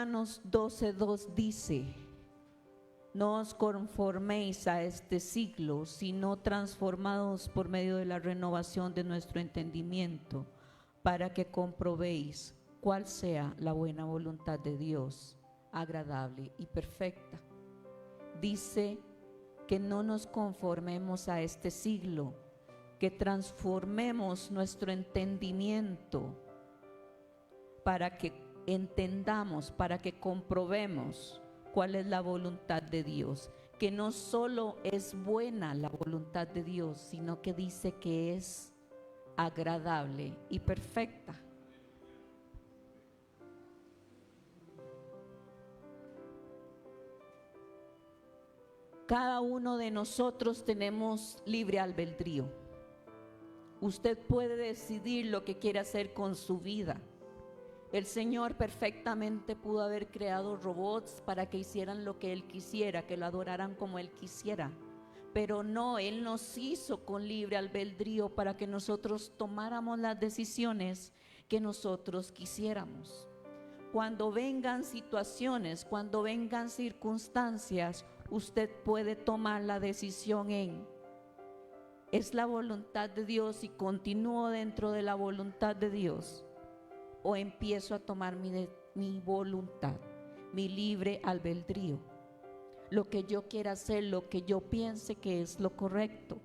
Romanos 12:2 dice: no os conforméis a este siglo, sino transformados por medio de la renovación de nuestro entendimiento, para que comprobéis cuál sea la buena voluntad de Dios, agradable y perfecta. Dice que no nos conformemos a este siglo, que transformemos nuestro entendimiento para que entendamos, para que comprobemos cuál es la voluntad de Dios, que no solo es buena la voluntad de Dios, sino que dice que es agradable y perfecta. Cada uno de nosotros tenemos libre albedrío. Usted puede decidir lo que quiere hacer con su vida. El Señor perfectamente pudo haber creado robots para que hicieran lo que Él quisiera, que lo adoraran como Él quisiera. Pero no, Él nos hizo con libre albedrío para que nosotros tomáramos las decisiones que nosotros quisiéramos. Cuando vengan situaciones, cuando vengan circunstancias, usted puede tomar la decisión ¿es la voluntad de Dios y continúo dentro de la voluntad de Dios? ¿O empiezo a tomar mi voluntad, mi libre albedrío? Lo que yo quiera hacer, lo que yo piense que es lo correcto.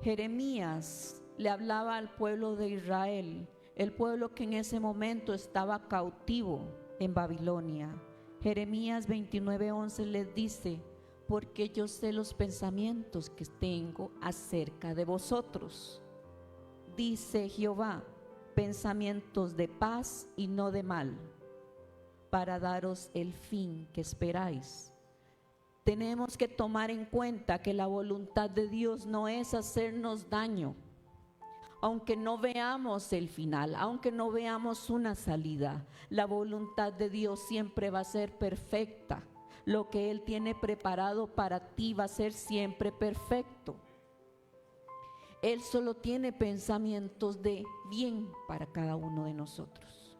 Jeremías le hablaba al pueblo de Israel, el pueblo que en ese momento estaba cautivo en Babilonia. Jeremías 29:11 les dice: porque yo sé los pensamientos que tengo acerca de vosotros, dice Jehová, pensamientos de paz y no de mal, para daros el fin que esperáis. Tenemos que tomar en cuenta que la voluntad de Dios no es hacernos daño, aunque no veamos el final, aunque no veamos una salida. La voluntad de Dios siempre va a ser perfecta. Lo que Él tiene preparado para ti va a ser siempre perfecto. Él solo tiene pensamientos de bien para cada uno de nosotros.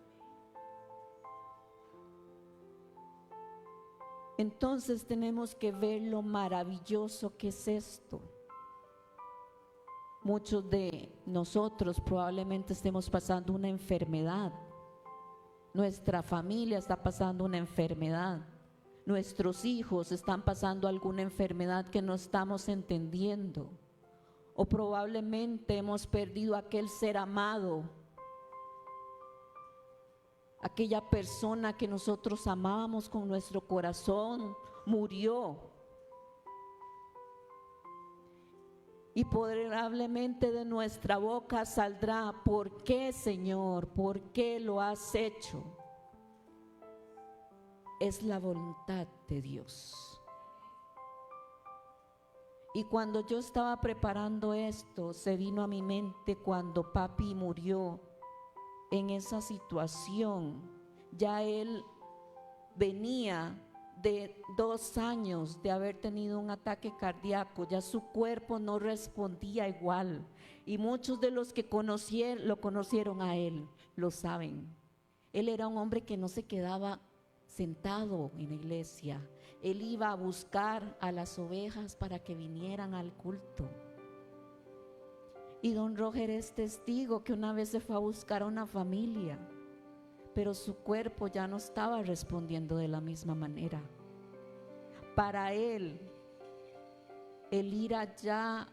Entonces tenemos que ver lo maravilloso que es esto. Muchos de nosotros probablemente estemos pasando una enfermedad. Nuestra familia está pasando una enfermedad. Nuestros hijos están pasando alguna enfermedad que no estamos entendiendo. O probablemente hemos perdido a aquel ser amado, aquella persona que nosotros amábamos con nuestro corazón, murió. Y probablemente de nuestra boca saldrá: ¿por qué, Señor? ¿Por qué lo has hecho? Es la voluntad de Dios. Y cuando yo estaba preparando esto, se vino a mi mente cuando papi murió en esa situación. Ya él venía de 2 años de haber tenido un ataque cardíaco, ya su cuerpo no respondía igual. Y muchos de los que lo conocieron a él, lo saben. Él era un hombre que no se quedaba sentado en la iglesia. Él iba a buscar a las ovejas para que vinieran al culto. Y don Roger es testigo que una vez se fue a buscar a una familia, pero su cuerpo ya no estaba respondiendo de la misma manera. Para él, el ir allá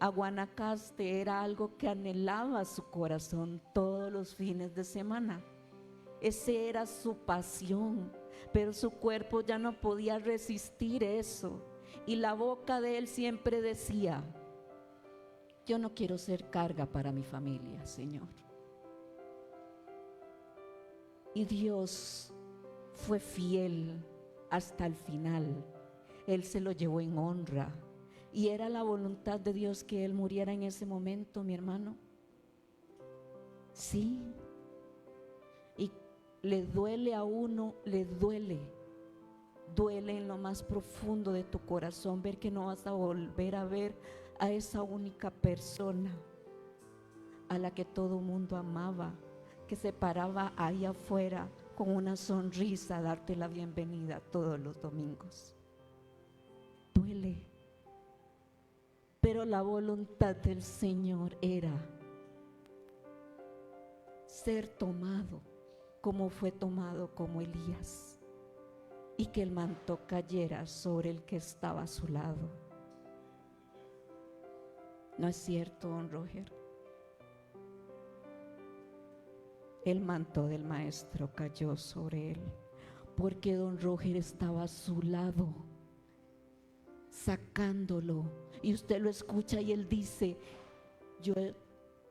a Guanacaste era algo que anhelaba su corazón todos los fines de semana. Ese era su pasión, pero su cuerpo ya no podía resistir eso. Y la boca de él siempre decía: yo no quiero ser carga para mi familia, Señor. Y Dios fue fiel hasta el final. Él se lo llevó en honra. Y era la voluntad de Dios que él muriera en ese momento, mi hermano. Sí. Y le duele a uno, le duele en lo más profundo de tu corazón ver que no vas a volver a ver a esa única persona a la que todo mundo amaba, que se paraba ahí afuera con una sonrisa a darte la bienvenida todos los domingos. Duele, pero la voluntad del Señor era ser tomado como fue tomado como Elías, y que el manto cayera sobre el que estaba a su lado. ¿No es cierto, don Roger? El manto del maestro cayó sobre él, porque don Roger estaba a su lado, sacándolo. Y usted lo escucha y él dice: yo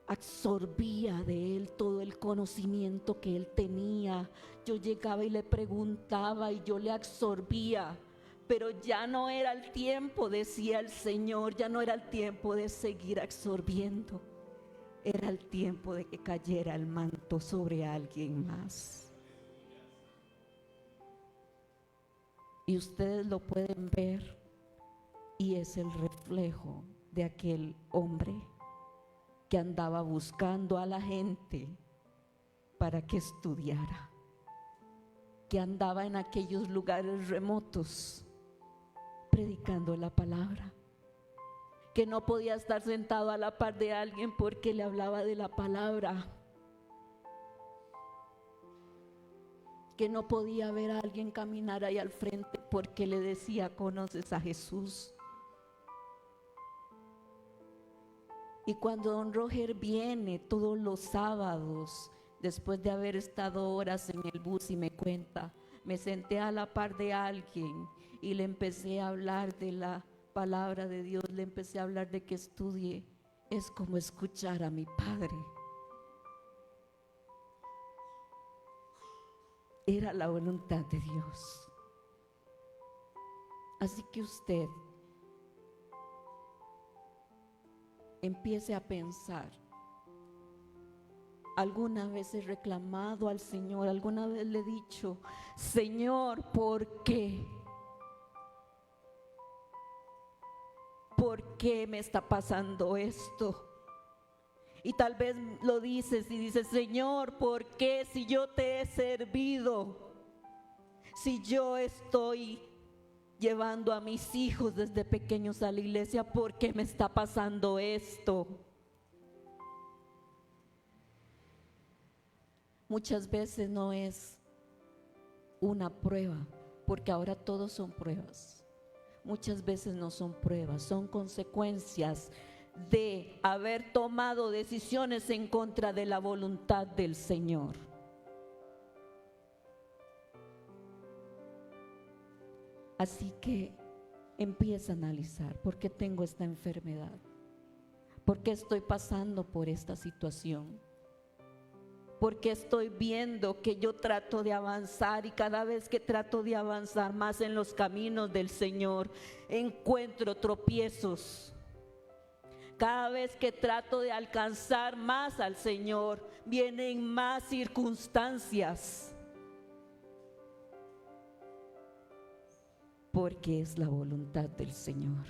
absorbía de él todo el conocimiento que él tenía. Yo llegaba y le preguntaba y yo le absorbía, pero ya no era el tiempo, decía el Señor, ya no era el tiempo de seguir absorbiendo. Era el tiempo de que cayera el manto sobre alguien más. Y ustedes lo pueden ver, y es el reflejo de aquel hombre que andaba buscando a la gente para que estudiara, que andaba en aquellos lugares remotos predicando la palabra, que no podía estar sentado a la par de alguien porque le hablaba de la palabra, que no podía ver a alguien caminar ahí al frente porque le decía: ¿conoces a Jesús? Y cuando don Roger viene todos los sábados, después de haber estado horas en el bus, y me cuenta: me senté a la par de alguien y le empecé a hablar de la palabra de Dios, le empecé a hablar de que estudie. Es como escuchar a mi padre. Era la voluntad de Dios. Así que usted empiece a pensar: ¿alguna vez he reclamado al Señor? ¿Alguna vez le he dicho: Señor, ¿por qué? ¿Por qué me está pasando esto? Y tal vez lo dices y dices: Señor, ¿por qué, si yo te he servido? Si yo estoy llevando a mis hijos desde pequeños a la iglesia, ¿por qué me está pasando esto? Muchas veces no es una prueba, porque ahora todos son pruebas. Muchas veces no son pruebas, son consecuencias de haber tomado decisiones en contra de la voluntad del Señor. Así que empieza a analizar: ¿por qué tengo esta enfermedad? ¿Por qué estoy pasando por esta situación? ¿Por qué estoy viendo que yo trato de avanzar y cada vez que trato de avanzar más en los caminos del Señor encuentro tropiezos? Cada vez que trato de alcanzar más al Señor vienen más circunstancias. Porque es la voluntad del Señor,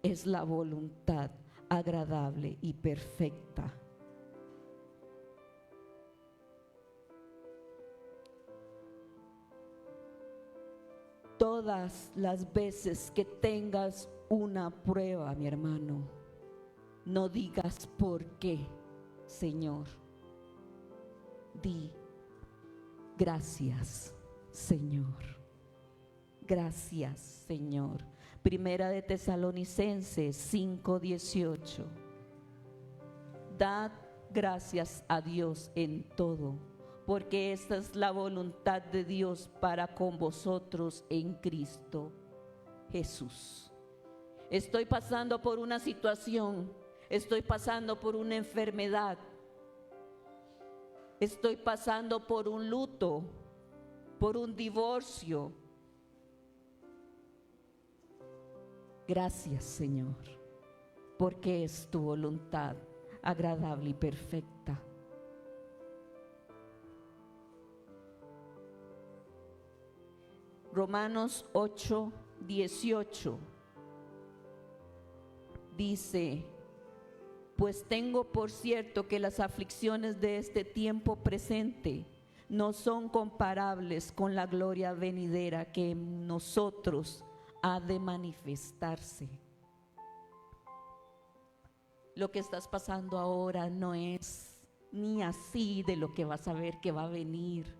es la voluntad agradable y perfecta. Todas las veces que tengas una prueba, mi hermano, no digas: ¿por qué, Señor? Di: gracias, Señor. Gracias, Señor. Primera de Tesalonicenses 5:18. Dad gracias a Dios en todo, porque esta es la voluntad de Dios para con vosotros en Cristo Jesús. Estoy pasando por una situación, estoy pasando por una enfermedad, estoy pasando por un luto, por un divorcio. Gracias, Señor, porque es tu voluntad agradable y perfecta. Romanos 8:18 dice: Pues tengo por cierto que las aflicciones de este tiempo presente no son comparables con la gloria venidera que en nosotros ha de manifestarse. Lo que estás pasando ahora no es ni así de lo que vas a ver que va a venir,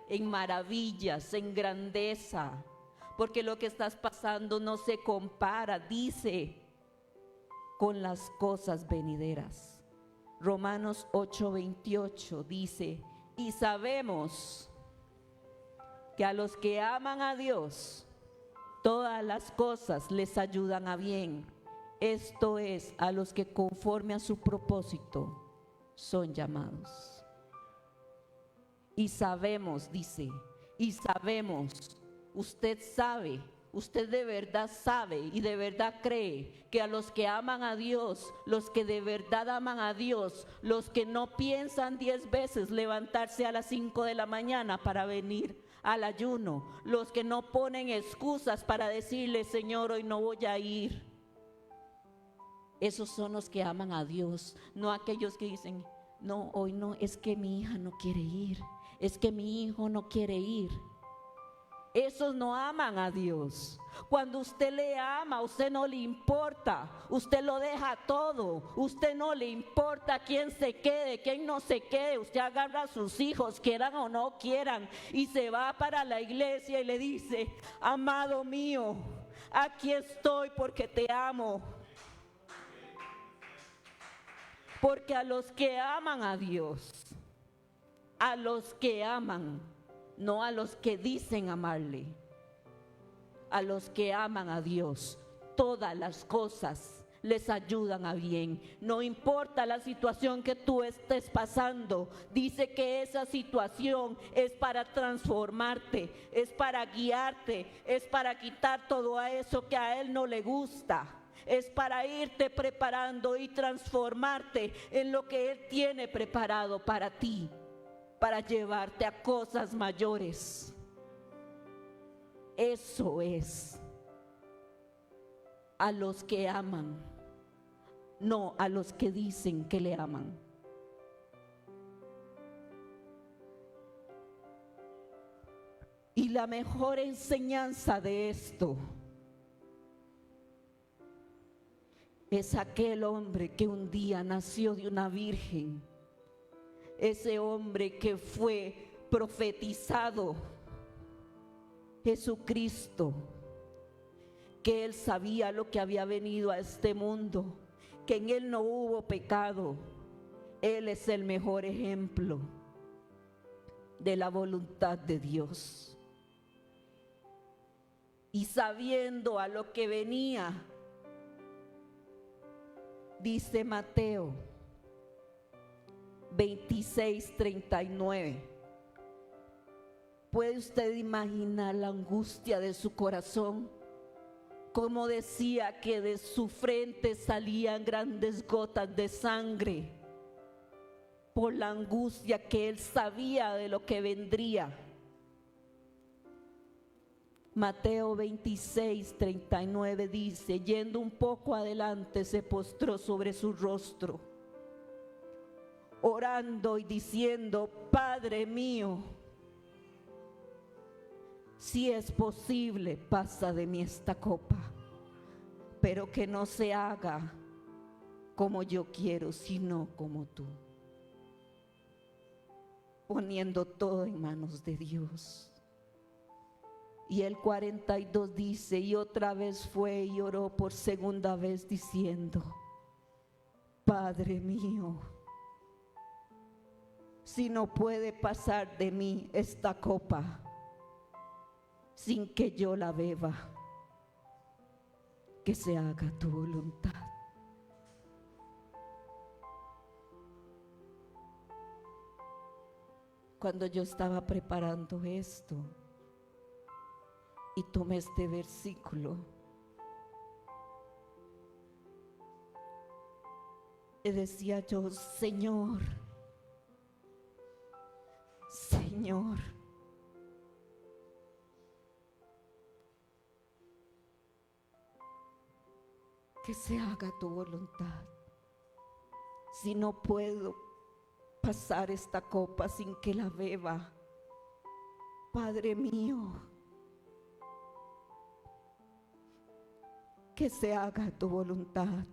en maravillas, en grandeza, porque lo que estás pasando no se compara, dice, con las cosas venideras. Romanos 8:28 dice: y sabemos que a los que aman a Dios, todas las cosas les ayudan a bien. Esto es, a los que conforme a su propósito son llamados. Y sabemos, dice, y sabemos, usted sabe, usted de verdad sabe y de verdad cree que a los que aman a Dios, los que de verdad aman a Dios, los que no piensan 10 veces levantarse a las 5 de la mañana para venir al ayuno, los que no ponen excusas para decirle: Señor, hoy no voy a ir. Esos son los que aman a Dios, no aquellos que dicen: no, hoy no, es que mi hija no quiere ir, es que mi hijo no quiere ir. Esos no aman a Dios. Cuando usted le ama, a usted no le importa, usted lo deja todo, usted no le importa quién se quede, quién no se quede. Usted agarra a sus hijos, quieran o no quieran, y se va para la iglesia y le dice: amado mío, aquí estoy porque te amo. Porque a los que aman a Dios, a los que aman, no a los que dicen amarle, a los que aman a Dios, todas las cosas les ayudan a bien. No importa la situación que tú estés pasando, dice que esa situación es para transformarte, es para guiarte, es para quitar todo eso que a Él no le gusta. Es para irte preparando y transformarte en lo que Él tiene preparado para ti, para llevarte a cosas mayores. Eso es a los que aman, no a los que dicen que le aman. Y la mejor enseñanza de esto es aquel hombre que un día nació de una virgen, ese hombre que fue profetizado, Jesucristo, que Él sabía lo que había venido a este mundo, que en Él no hubo pecado. Él es el mejor ejemplo de la voluntad de Dios. Y sabiendo a lo que venía, dice Mateo 26:39. ¿Puede usted imaginar la angustia de su corazón? Como decía que de su frente salían grandes gotas de sangre por la angustia que él sabía de lo que vendría. Mateo 26:39 dice: yendo un poco adelante, se postró sobre su rostro, orando y diciendo: Padre mío, si es posible, pasa de mí esta copa, pero que no se haga como yo quiero, sino como tú. Poniendo todo en manos de Dios. Y el 42 dice: y otra vez fue y oró por segunda vez diciendo: Padre mío, si no puede pasar de mí esta copa sin que yo la beba, que se haga tu voluntad. Cuando yo estaba preparando esto y tomé este versículo, y decía yo: Señor, Señor, que se haga tu voluntad. si no puedo pasar esta copa sin que la beba. Padre mío, que se haga tu voluntad.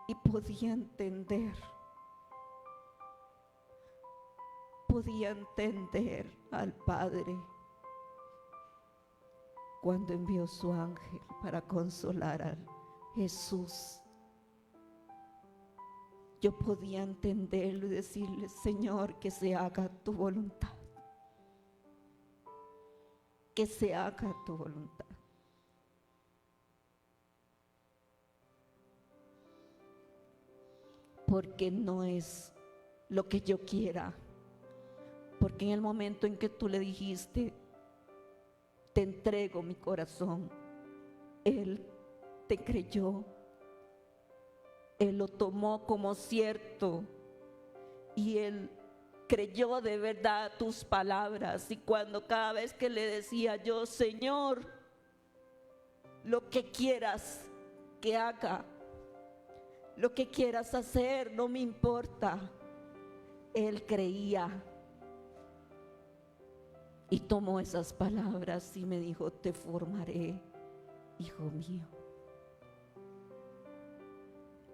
Y podía entender al Padre cuando envió su ángel para consolar a Jesús. Yo podía entenderlo y decirle: Señor, que se haga tu voluntad. Que se haga tu voluntad. Porque no es lo que yo quiera. Porque en el momento en que tú le dijiste: te entrego mi corazón, Él te creyó. Él lo tomó como cierto y Él creyó de verdad tus palabras. Y cuando cada vez que le decía yo: Señor, lo que quieras que haga, lo que quieras hacer, no me importa, Él creía y tomó esas palabras y me dijo: te formaré, hijo mío,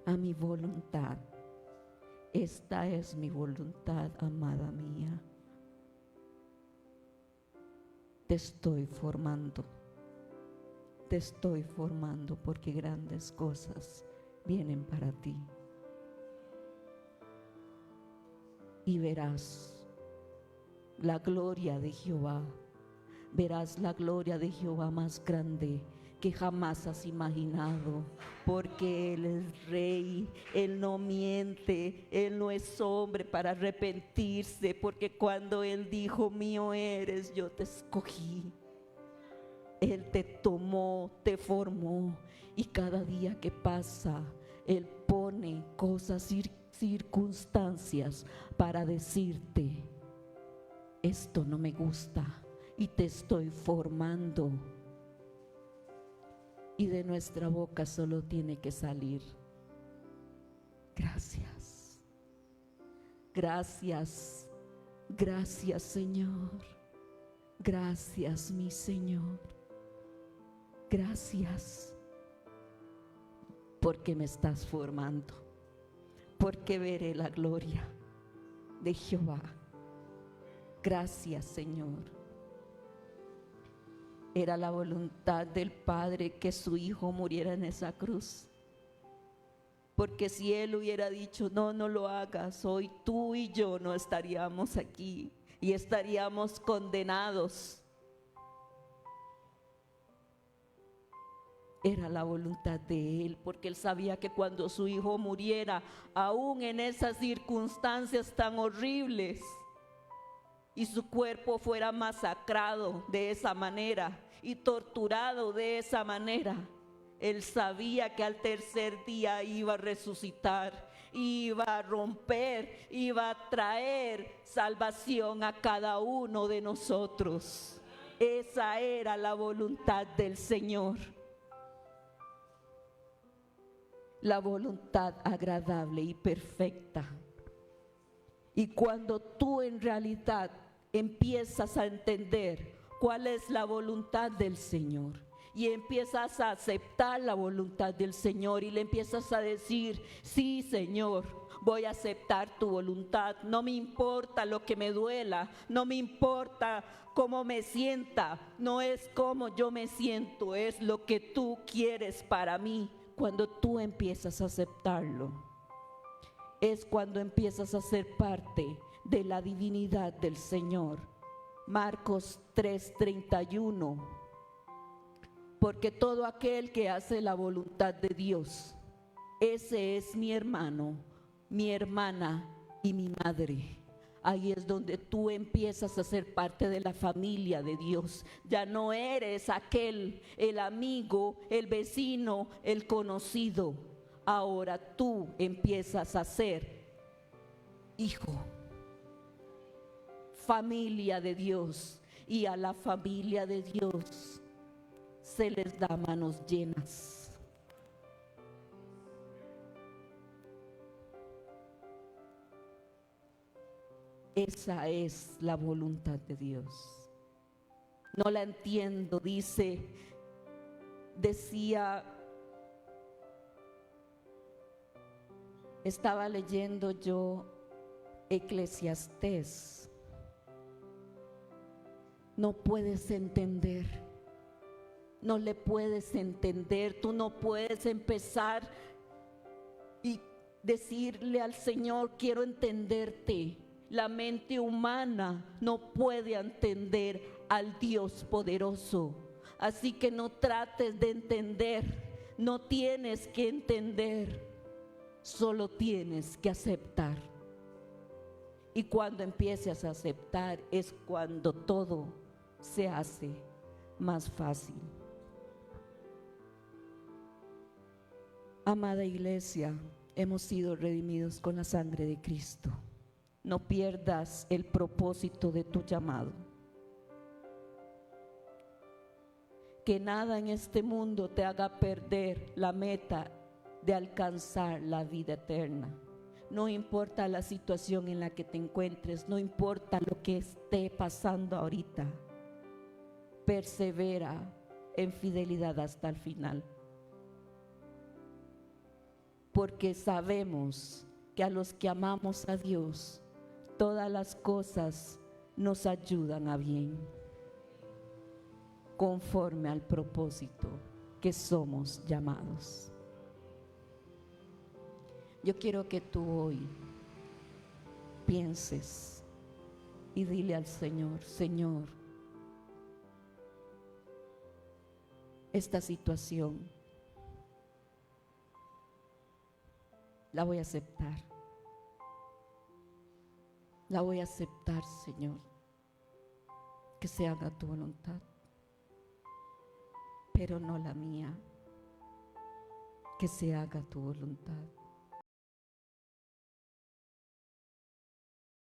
a mi voluntad. Esta es mi voluntad, amada mía. Te estoy formando porque grandes cosas vienen para ti. Y verás la gloria de Jehová, verás la gloria de Jehová más grande que jamás has imaginado, porque Él es rey, Él no miente, Él no es hombre para arrepentirse, porque cuando Él dijo: mío eres, yo te escogí. Él te tomó, te formó, y cada día que pasa, Él pone cosas, circunstancias para decirte: esto no me gusta y te estoy formando. Y de nuestra boca solo tiene que salir: gracias, gracias, gracias Señor, gracias mi Señor, gracias, porque me estás formando, porque veré la gloria de Jehová. Gracias Señor. Era la voluntad del Padre que su Hijo muriera en esa cruz. Porque si Él hubiera dicho: no, no lo hagas, hoy tú y yo no estaríamos aquí y estaríamos condenados. Era la voluntad de Él, porque Él sabía que cuando su Hijo muriera, aún en esas circunstancias tan horribles, y su cuerpo fuera masacrado de esa manera y torturado de esa manera, Él sabía que al tercer día iba a resucitar, iba a romper, iba a traer salvación a cada uno de nosotros. Esa era la voluntad del Señor, la voluntad agradable y perfecta. Y cuando tú en realidad empiezas a entender cuál es la voluntad del Señor y empiezas a aceptar la voluntad del Señor y le empiezas a decir: sí Señor, voy a aceptar tu voluntad, no me importa lo que me duela, no me importa cómo me sienta, no es como yo me siento, es lo que tú quieres para mí. Cuando tú empiezas a aceptarlo, es cuando empiezas a ser parte de la divinidad del Señor. Marcos 3:31. Porque todo aquel que hace la voluntad de Dios, ese es mi hermano, mi hermana y mi madre. Ahí es donde tú empiezas a ser parte de la familia de Dios. Ya no eres aquel, el amigo, el vecino, el conocido. Ahora tú empiezas a ser hijo, familia de Dios, y a la familia de Dios se les da manos llenas. esa es la voluntad de Dios. No la entiendo, decía, estaba leyendo yo Eclesiastés. No puedes entender, no le puedes entender, tú no puedes empezar y decirle al Señor, quiero entenderte. La mente humana no puede entender al Dios poderoso. Así que no trates de entender, no tienes que entender, solo tienes que aceptar. Y cuando empieces a aceptar es cuando todo se hace más fácil. Amada iglesia, hemos sido redimidos con la sangre de Cristo. No pierdas el propósito de tu llamado. Que nada en este mundo te haga perder la meta de alcanzar la vida eterna. No importa la situación en la que te encuentres, no importa lo que esté pasando ahorita, persevera en fidelidad hasta el final. Porque sabemos que a los que amamos a Dios, todas las cosas nos ayudan a bien, conforme al propósito que somos llamados. Yo quiero que tú hoy pienses y dile al Señor, Señor, esta situación la voy a aceptar. La voy a aceptar, Señor. Que se haga tu voluntad, pero no la mía. Que se haga tu voluntad.